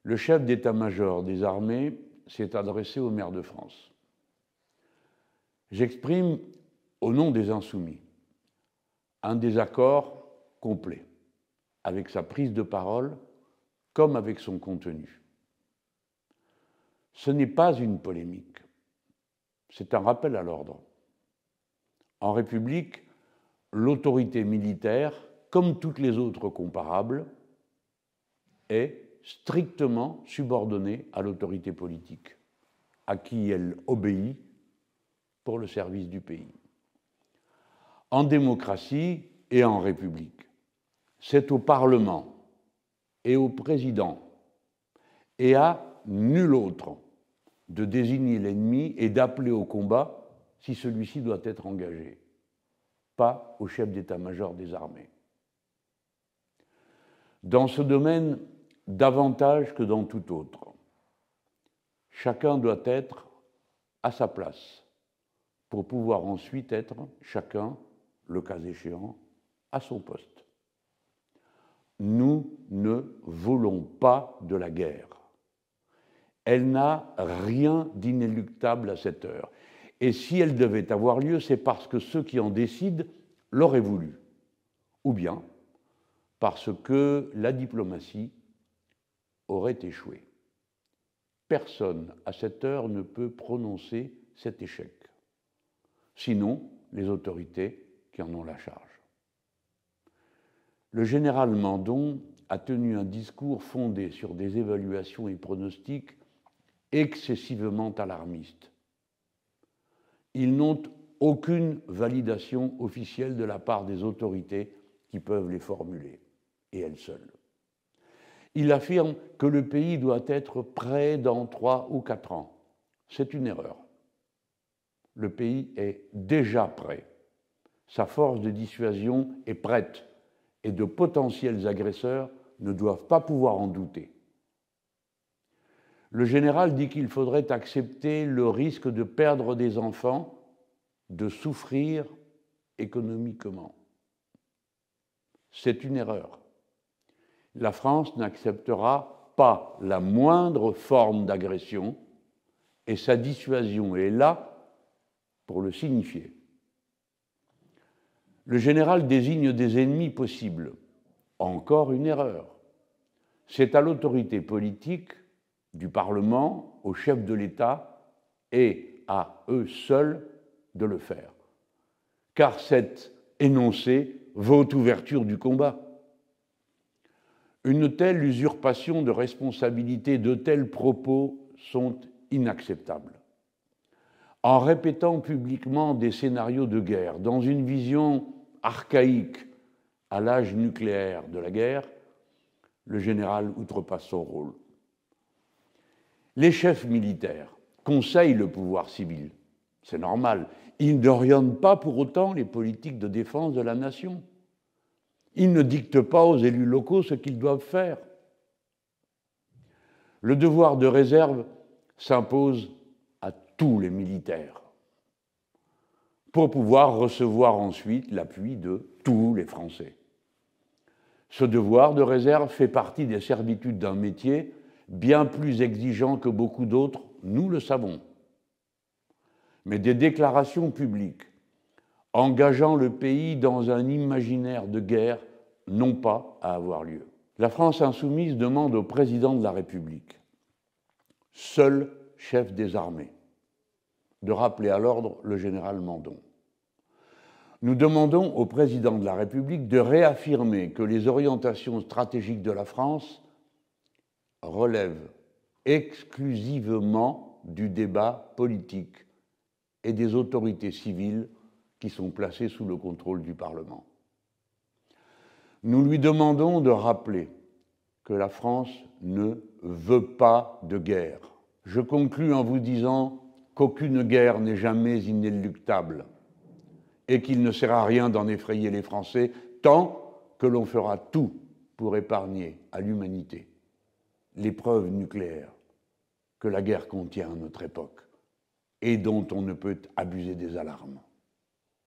le chef d'état-major des armées s'est adressé au maire de France. J'exprime, au nom des Insoumis, un désaccord complet avec sa prise de parole comme avec son contenu. Ce n'est pas une polémique, c'est un rappel à l'ordre. En République, l'autorité militaire, comme toutes les autres comparables, est strictement subordonnée à l'autorité politique, à qui elle obéit pour le service du pays. En démocratie et en République, c'est au Parlement et au président et à nul autre de désigner l'ennemi et d'appeler au combat si celui-ci doit être engagé, pas au chef d'état-major des armées. Dans ce domaine, davantage que dans tout autre, chacun doit être à sa place pour pouvoir ensuite être chacun, le cas échéant, à son poste. Nous ne voulons pas de la guerre. Elle n'a rien d'inéluctable à cette heure. Et si elle devait avoir lieu, c'est parce que ceux qui en décident l'auraient voulu. Ou bien parce que la diplomatie aurait échoué. Personne, à cette heure, ne peut prononcer cet échec. Sinon, les autorités qui en ont la charge. Le général Mandon a tenu un discours fondé sur des évaluations et pronostics excessivement alarmistes. Ils n'ont aucune validation officielle de la part des autorités qui peuvent les formuler, et elles seules. Il affirme que le pays doit être prêt dans 3 ou 4 ans. C'est une erreur. Le pays est déjà prêt. Sa force de dissuasion est prête et de potentiels agresseurs ne doivent pas pouvoir en douter. Le général dit qu'il faudrait accepter le risque de perdre des enfants, de souffrir économiquement. C'est une erreur. La France n'acceptera pas la moindre forme d'agression et sa dissuasion est là pour le signifier. Le général désigne des ennemis possibles. Encore une erreur. C'est à l'autorité politique du Parlement, au chef de l'État et à eux seuls de le faire. Car cet énoncé vaut ouverture du combat. Une telle usurpation de responsabilité, de tels propos sont inacceptables. En répétant publiquement des scénarios de guerre, dans une vision archaïque à l'âge nucléaire de la guerre, le général outrepasse son rôle. Les chefs militaires conseillent le pouvoir civil, c'est normal. Ils n'orientent pas pour autant les politiques de défense de la nation. Ils ne dictent pas aux élus locaux ce qu'ils doivent faire. Le devoir de réserve s'impose à tous les militaires pour pouvoir recevoir ensuite l'appui de tous les Français. Ce devoir de réserve fait partie des servitudes d'un métier bien plus exigeant que beaucoup d'autres, nous le savons. Mais des déclarations publiques engageant le pays dans un imaginaire de guerre n'ont pas à avoir lieu. La France insoumise demande au président de la République, seul chef des armées, de rappeler à l'ordre le général Mandon. Nous demandons au président de la République de réaffirmer que les orientations stratégiques de la France relèvent exclusivement du débat politique et des autorités civiles qui sont placées sous le contrôle du Parlement. Nous lui demandons de rappeler que la France ne veut pas de guerre. Je conclus en vous disant qu'aucune guerre n'est jamais inéluctable et qu'il ne sert à rien d'en effrayer les Français tant que l'on fera tout pour épargner à l'humanité l'épreuve nucléaire que la guerre contient à notre époque et dont on ne peut abuser des alarmes.